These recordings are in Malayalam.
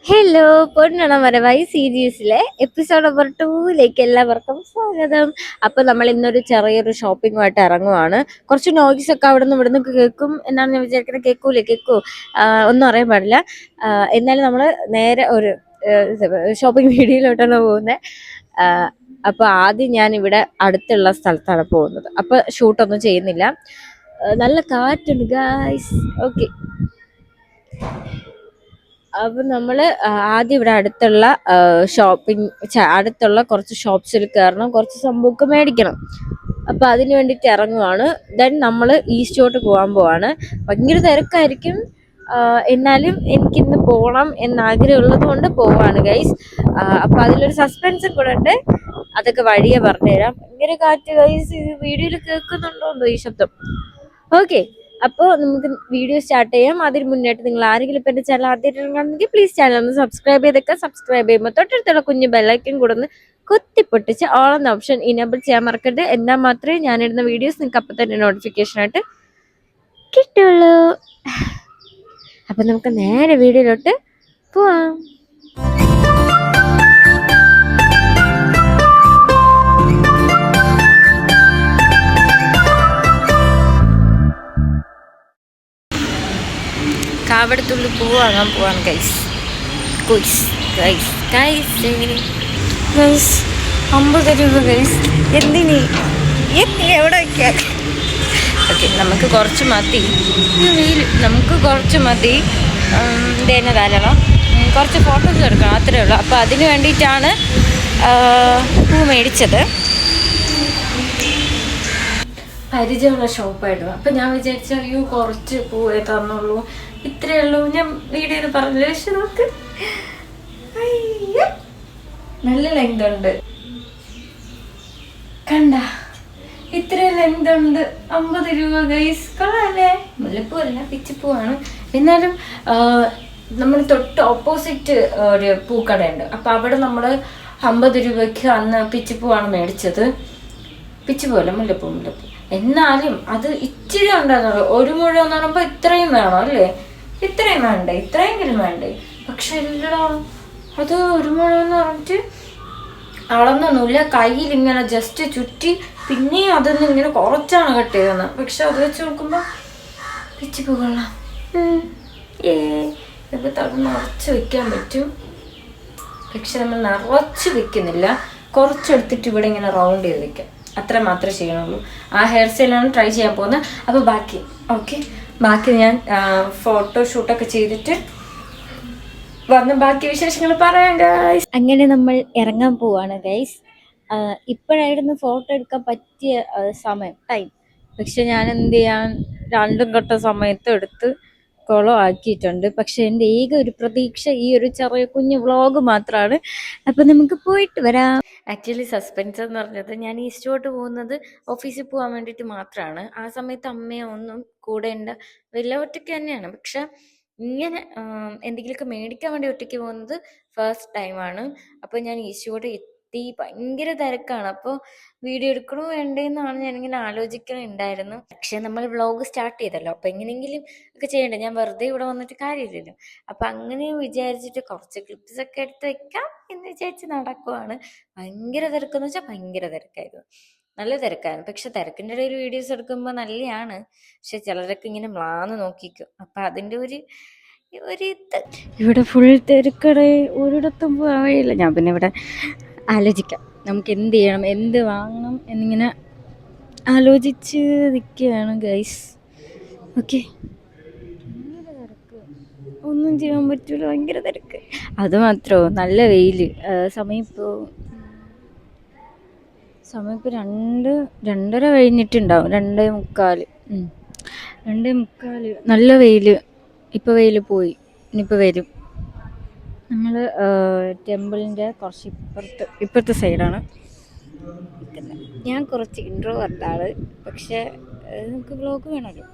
ഹലോ, പൊന്നണം വരവായി സീരീസിലെ എപ്പിസോഡ് നമ്പർ 2 എല്ലാവർക്കും സ്വാഗതം. അപ്പൊ നമ്മൾ ഇന്നൊരു ചെറിയൊരു ഷോപ്പിംഗുമായിട്ട് ഇറങ്ങുവാണ്. കുറച്ച് നോയ്സ് ഒക്കെ അവിടെ നിന്ന് ഇവിടുന്ന് കേൾക്കും എന്നാണ് ഞാൻ വിചാരിക്കുന്നത്. കേൾക്കൂ ഒന്നും അറിയാൻ പാടില്ല. എന്നാലും നമ്മൾ നേരെ ഒരു ഷോപ്പിംഗ് വീഡിയോയിലോട്ടാണ് പോകുന്നത്. അപ്പൊ ആദ്യം ഞാൻ ഇവിടെ അടുത്തുള്ള സ്ഥലത്താണ് പോകുന്നത്. അപ്പൊ ഷൂട്ടൊന്നും ചെയ്യുന്നില്ല. നല്ല കാറ്റുണ്ട് ഗായ്സ്. ഓക്കെ, അപ്പൊ നമ്മള് ആദ്യം ഇവിടെ അടുത്തുള്ള അടുത്തുള്ള കുറച്ച് ഷോപ്സിൽ കയറണം, കുറച്ച് സംഭവമൊക്കെ മേടിക്കണം. അപ്പൊ അതിന് വേണ്ടിട്ട് ഇറങ്ങുവാണ്. ദെൻ നമ്മൾ ഈസ്റ്റോട്ട് പോകാൻ പോവാണ്. ഭയങ്കര തിരക്കായിരിക്കും, എന്നാലും എനിക്കിന്ന് പോകണം എന്നാഗ്രഹമുള്ളത് കൊണ്ട് പോവാണ് ഗൈസ്. അപ്പൊ അതിലൊരു സസ്പെൻസും കൂടെ ഉണ്ട്, അതൊക്കെ വഴിയെ പറഞ്ഞുതരാം. ഭയങ്കര കാറ്റ് ഗൈസ്. ഇത് വീഡിയോയിൽ കേൾക്കുന്നുണ്ടോ ഈ ശബ്ദം? ഓക്കെ, അപ്പോൾ നമുക്ക് വീഡിയോ സ്റ്റാർട്ട് ചെയ്യാം. അതിന് മുന്നായിട്ട് നിങ്ങൾ ആരെങ്കിലും ഇപ്പം എൻ്റെ ചാനൽ ആദ്യമായിട്ട് പ്ലീസ് ചാനൽ ഒന്ന് സബ്സ്ക്രൈബ് ചെയ്തൊക്കെ. സബ്സ്ക്രൈബ് ചെയ്യുമ്പോൾ തൊട്ടടുത്തുള്ള കുഞ്ഞു ബെല്ലൈക്കൻ കൂടെ ഒന്ന് കുത്തിപ്പൊട്ടിച്ച് ഓൾ എന്ന ഓപ്ഷൻ ഇനേബിൾ ചെയ്യാൻ മറക്കരുത്. എന്നാൽ മാത്രമേ ഞാനിടുന്ന വീഡിയോസ് നിങ്ങൾക്ക് അപ്പം തന്നെ നോട്ടിഫിക്കേഷൻ ആയിട്ട് കിട്ടുള്ളൂ. അപ്പം നമുക്ക് നേരെ വീഡിയോയിലോട്ട് പോവാം. കാവടത്തുള്ളി പൂ വാങ്ങാൻ പോവാണ് ഗൈസ്. ഗൈസ് 50 രൂപ ഗൈസ്. എന്തിന് എവിടെ വയ്ക്കാൻ? ഓക്കെ, നമുക്ക് കുറച്ച് മതി. നമുക്ക് കുറച്ച് മതി. ഇതന്നെ ധാരാളം. കുറച്ച് ഫോട്ടോസ് എടുക്കണം, അത്രേ ഉള്ളൂ. അപ്പോൾ അതിന് വേണ്ടിയിട്ടാണ് പൂ മേടിച്ചത്. പരിചയമുള്ള ഷോപ്പായിരുന്നു. അപ്പം ഞാൻ വിചാരിച്ച അയ്യോ കുറച്ച് പൂവേ തന്നുള്ളൂ, ഇത്രയേ ഉള്ളൂ. ഞാൻ വീഡിയോയിൽ പറഞ്ഞില്ല, പക്ഷെ നമുക്ക് നല്ല ലെങ്ത് ഉണ്ട്. കണ്ട, ഇത്ര ലെങ്ത് ഉണ്ട്. 50 രൂപ ഗൈസ്. കൊള്ളാല്ലേ? മുല്ലപ്പൂ അല്ല, പിച്ചിപ്പൂവാണ്. എന്നാലും നമ്മൾ തൊട്ട് ഓപ്പോസിറ്റ് ഒരു പൂക്കടയുണ്ട്. അപ്പം അവിടെ നമ്മൾ 50 രൂപയ്ക്ക് അന്ന് പിച്ചിപ്പൂവാണ് മേടിച്ചത്. പിച്ചിപ്പൂ അല്ല, മുല്ലപ്പൂ. എന്നാലും അത് ഇച്ചിരി ഉണ്ടായിരുന്നുള്ളൂ. ഒരു മുഴം എന്ന് പറയുമ്പോൾ ഇത്രയും വേണം അല്ലേ? ഇത്രയും വേണ്ടേ? ഇത്രയെങ്കിലും വേണ്ടേ? പക്ഷെ എല്ലാം അത് ഒരു മുഴം എന്ന് പറഞ്ഞിട്ട് അളന്നൊന്നുമില്ല. കയ്യിൽ ഇങ്ങനെ ജസ്റ്റ് ചുറ്റി, പിന്നെയും അതൊന്നും ഇങ്ങനെ കുറച്ചാണ് കട്ട് ചെയ്തത്. പക്ഷെ അത് വെച്ച് നോക്കുമ്പോൾ പിച്ചിപ്പൂ കൊള്ളാം. ഇതൊക്കെ തടം നിറച്ച് വെക്കാൻ പറ്റും. പക്ഷെ നമ്മൾ നിറച്ച് വെക്കുന്നില്ല, കുറച്ചെടുത്തിട്ട് ഇവിടെ ഇങ്ങനെ റൗണ്ട് ചെയ്ത് വെക്കാം. അത്ര മാത്രമേ ചെയ്യണുള്ളൂ. ആ ഹെയർ സ്റ്റൈലാണ് ട്രൈ ചെയ്യാൻ പോകുന്നത്. അപ്പോൾ ബാക്കി ഞാൻ ഫോട്ടോഷൂട്ടൊക്കെ ചെയ്തിട്ട് വന്ന് ബാക്കി വിശേഷങ്ങൾ പറയാം ഗൈസ്. അങ്ങനെ നമ്മൾ ഇറങ്ങാൻ പോവാണ് ഗൈസ്. ഇപ്പോഴായിരുന്നു ഫോട്ടോ എടുക്കാൻ പറ്റിയ ടൈം. പക്ഷെ ഞാൻ എന്ത് ചെയ്യാൻ, രണ്ടും കെട്ട സമയത്ത് എടുത്ത് കുളം ആക്കിയിട്ടുണ്ട്. പക്ഷെ എൻ്റെ ഏക ഒരു പ്രതീക്ഷ ഈ ഒരു ചെറിയ കുഞ്ഞു വ്ളോഗ് മാത്രമാണ്. അപ്പം നമുക്ക് പോയിട്ട് വരാം. ആക്ച്വലി സസ്പെൻസ് എന്ന് പറഞ്ഞത്, ഞാൻ ഈസ്റ്റോട്ട് പോകുന്നത് ഓഫീസിൽ പോകാൻ വേണ്ടിയിട്ട് മാത്രമാണ്. ആ സമയത്ത് അമ്മയോ ഒന്നും കൂടെ ഉണ്ട്, വലിയ ഒറ്റയ്ക്ക് തന്നെയാണ്. പക്ഷെ ഇങ്ങനെ എന്തെങ്കിലുമൊക്കെ മേടിക്കാൻ വേണ്ടി ഒറ്റയ്ക്ക് പോകുന്നത് ഫസ്റ്റ് ടൈമാണ്. അപ്പോൾ ഞാൻ ഈസ്റ്റോട്ട് എത്തി, ഭയങ്കര തിരക്കാണ്. അപ്പോൾ വീഡിയോ എടുക്കണോ വേണ്ടേന്നാണ് ഞാനിങ്ങനെ ആലോചിക്കുന്നുണ്ടായിരുന്നു. പക്ഷെ നമ്മൾ വ്ളോഗ് സ്റ്റാർട്ട് ചെയ്തല്ലോ, അപ്പോൾ എങ്ങനെയെങ്കിലും ഒക്കെ ചെയ്യണ്ടേ. ഞാൻ വെറുതെ ഇവിടെ വന്നിട്ട് കാര്യമില്ലല്ലോ. അപ്പം അങ്ങനെ വിചാരിച്ചിട്ട് കുറച്ച് ക്ലിപ്സ് ഒക്കെ എടുത്ത് വെക്കാം എന്ന് വിചാരിച്ച് നടക്കുവാണ്. ഭയങ്കര തിരക്കെന്ന് വെച്ചാൽ ഭയങ്കര തിരക്കായിരുന്നു, നല്ല തിരക്കായിരുന്നു. പക്ഷെ തിരക്കിൻ്റെ ഇടയിൽ വീഡിയോസ് എടുക്കുമ്പോൾ നല്ലതാണ്. പക്ഷെ ചിലരൊക്കെ ഇങ്ങനെ മ്ലാന്ന് നോക്കിക്കും. അപ്പം അതിൻ്റെ ഒരു ഇവിടെ ഫുൾ തിരക്കടേ, ഒരിടത്തും പോകാൻ വഴിയില്ല. ഞാൻ പിന്നെ ഇവിടെ ആലോചിക്കാം നമുക്ക് എന്ത് ചെയ്യണം, എന്ത് വാങ്ങണം എന്നിങ്ങനെ ആലോചിച്ച് നിൽക്കുകയാണ് ഗൈസ്. ഓക്കെ, ഒന്നും ചെയ്യാൻ പറ്റൂല, ഭയങ്കര തിരക്ക്. അത് മാത്രമോ, നല്ല വെയിൽ. സമയം ഇപ്പോൾ 2:30 കഴിഞ്ഞിട്ടുണ്ടാവും. 2:45. നല്ല വെയിൽ. ഇപ്പോൾ വെയിൽ പോയി, ഇനിയിപ്പോൾ വരും. നമ്മൾ ടെമ്പിളിൻ്റെ കുറച്ച് ഇപ്പുറത്തെ സൈഡാണ് നിൽക്കുന്നത്. ഞാൻ കുറച്ച് ഇൻട്രോവേർട്ടാണ്, പക്ഷേ നമുക്ക് വ്ളോഗ് വേണമല്ലോ.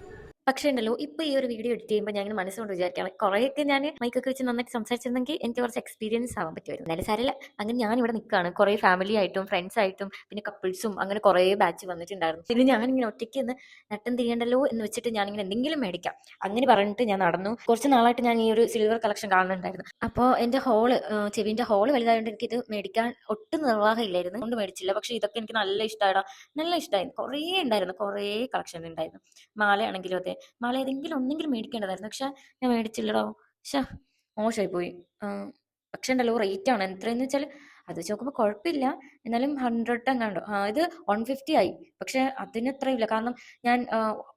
പക്ഷേ ഉണ്ടല്ലോ ഇപ്പോൾ ഈ ഒരു വീഡിയോ എഡിറ്റ് ചെയ്യുമ്പോൾ ഞാൻ ഇങ്ങനെ മനസ്സുകൊണ്ട് വിചാരിക്കുകയാണ് കുറേയൊക്കെ ഞാൻ മൈക്കൊക്കെ വെച്ച് നന്നായിട്ട് സംസാരിച്ചിരുന്നെങ്കിൽ എനിക്ക് കുറച്ച് എക്സ്പീരിയൻസ് ആവാൻ പറ്റുമായിരുന്നു. എന്നാലും സാരമില്ല, അങ്ങനെ ഞാൻ ഇവിടെ നിൽക്കുകയാണ്. കുറേ ഫാമിലി ആയിട്ടും ഫ്രണ്ട്സ് ആയിട്ടും പിന്നെ കപ്പിൾസും അങ്ങനെ കുറേ ബാച്ച് വന്നിട്ടുണ്ടായിരുന്നു. പിന്നെ ഞാനിങ്ങനെ ഒറ്റയ്ക്ക് ഒന്ന് നട്ടം തിരിയണ്ടല്ലോ എന്ന് വെച്ചിട്ട് ഞാനിങ്ങനെ എന്തെങ്കിലും മേടിക്കാം അങ്ങനെ പറഞ്ഞിട്ട് ഞാൻ നടന്നു. കുറച്ച് നാളായിട്ട് ഞാൻ ഈ ഒരു സിൽവർ കളക്ഷൻ കാണുന്നുണ്ടായിരുന്നു. അപ്പോൾ എൻ്റെ ചെവിൻ്റെ ഹോള് വലുതായതുകൊണ്ട് എനിക്കിത് മേടിക്കാൻ ഒട്ടും നിർവാഹമില്ലായിരുന്നു, കൊണ്ട് മേടിച്ചില്ല. പക്ഷേ ഇതൊക്കെ എനിക്ക് നല്ല ഇഷ്ടമായിടാ, നല്ല ഇഷ്ടമായിരുന്നു. കുറേ ഉണ്ടായിരുന്നു, കുറേ കളക്ഷൻ ഉണ്ടായിരുന്നു. മാലയാണെങ്കിലും അതെ, മാല ഏതെങ്കിലും ഒന്നെങ്കിലും മേടിക്കേണ്ടതായിരുന്നു, പക്ഷെ ഞാൻ മേടിച്ചില്ലടോ. പക്ഷെ മോശമായി പോയി. പക്ഷെ ഉണ്ടല്ലോ റേറ്റ് ആണ് എത്രയെന്ന് വെച്ചാൽ അത് വെച്ച് നോക്കുമ്പോൾ കുഴപ്പമില്ല, എന്നാലും 100 എങ്ങാണ്ടോ. ഇത് 150 ആയി. പക്ഷെ അതിന് അത്രയില്ല, കാരണം ഞാൻ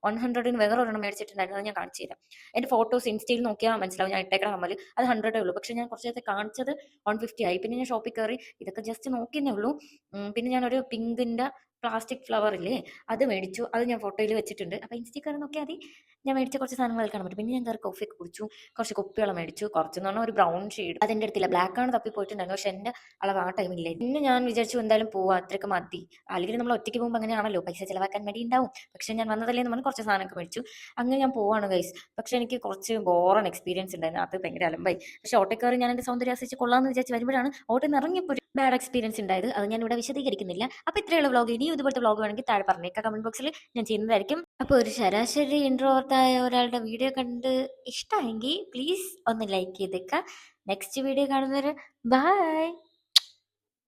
100-ന് വേറെ ഒരെണ്ണം മേടിച്ചിട്ടുണ്ടായിരുന്നു, അത് ഞാൻ കാണിച്ചു തരാം. എൻ്റെ ഫോട്ടോസ് ഇൻസ്റ്റയിൽ നോക്കിയാൽ മനസ്സിലാവും, ഞാൻ ഇട്ടേക്കണ കമ്മൽ അത് 100 ഉള്ളൂ. പക്ഷെ ഞാൻ കുറച്ച് നേരത്തെ കാണിച്ചത് 150 ആയി. പിന്നെ ഞാൻ ഷോപ്പിൽ കയറി ഇതൊക്കെ ജസ്റ്റ് നോക്കിയെന്നേ ഉള്ളൂ. പിന്നെ ഞാനൊരു പിങ്കിൻ്റെ പ്ലാസ്റ്റിക് ഫ്ലവർ ഇല്ലേ, അത് മേടിച്ചു. അത് ഞാൻ ഫോട്ടോയിൽ വെച്ചിട്ടുണ്ട്. അപ്പോൾ ഇൻസ്റ്റയിൽ കയറി നോക്കിയാൽ മതി, ഞാൻ മേടിച്ച കുറച്ച് സാധനങ്ങൾ കാണാൻ പറ്റും. പിന്നെ ഞാൻ കയറി കോഫിയൊക്കെ കുടിച്ചു, കുറച്ച് കുപ്പിവെള്ളം മേടിച്ചു. കുറച്ചെന്ന് പറഞ്ഞാൽ ഒരു ബ്രൗൺ ഷെയ്ഡ് അതെൻ്റെ അടുത്തില്ല, ബ്ലാക്ക് ആണ് തപ്പി പോയിട്ടുണ്ടായിരുന്നു. പക്ഷെ എൻ്റെ അളവ് ആ ടൈമില്ല. പിന്നെ ഞാൻ വിചാരിച്ചു എന്തായാലും പോവാം, അത്രയൊക്കെ മതി. അല്ലെങ്കിൽ നമ്മൾ ഒറ്റയ്ക്ക് പോകുമ്പോൾ അങ്ങനെയാണല്ലോ, പൈസ ചിലവാക്കാൻ മടി ഉണ്ടാവും. പക്ഷെ ഞാൻ വന്നതല്ലേ എന്ന് പറഞ്ഞ് കുറച്ച് സാധനമൊക്കെ മേടിച്ചു. അങ്ങനെ ഞാൻ പോവാണ് ഗൈസ്. പക്ഷെ എനിക്ക് കുറച്ച് ബോറൻ എക്സ്പീരിയൻസ് ഉണ്ടായിരുന്നു, അത് ഭയങ്കര അലമ്പായി. പക്ഷെ ഓട്ടോ കയറി ഞാൻ എൻ്റെ സൗന്ദര്യം ആസ്വദിച്ച് കൊള്ളാമെന്ന് വിചാരിച്ച് വരുമ്പോഴാണ് ഓട്ടോ ഇറങ്ങിയപ്പോൾ ഒരു ബാഡ് എക്സ്പീരിയൻസ് ഉണ്ടായത്. അത് ഞാൻ ഇവിടെ വിശദീകരിക്കുന്നില്ല. അപ്പോൾ ഇത്രയുള്ള വ്ളോഗ്. ഇനിയും ഇതുപോലത്തെ വ്ളോഗ് വേണമെങ്കിൽ താഴെ പറഞ്ഞേക്കാം, കമന്റ് ബോക്സിൽ ഞാൻ ചെയ്യുന്നതായിരിക്കും. അപ്പോൾ ഒരു ശരാശരി ഇൻട്രോവർട്ടായ ഒരാളുടെ വീഡിയോ കണ്ട് ഇഷ്ടമായെങ്കിൽ പ്ലീസ് ഒന്ന് ലൈക്ക് ചെയ്തേക്കാം. നെക്സ്റ്റ് വീഡിയോ കാണുന്നവരെ ബൈ.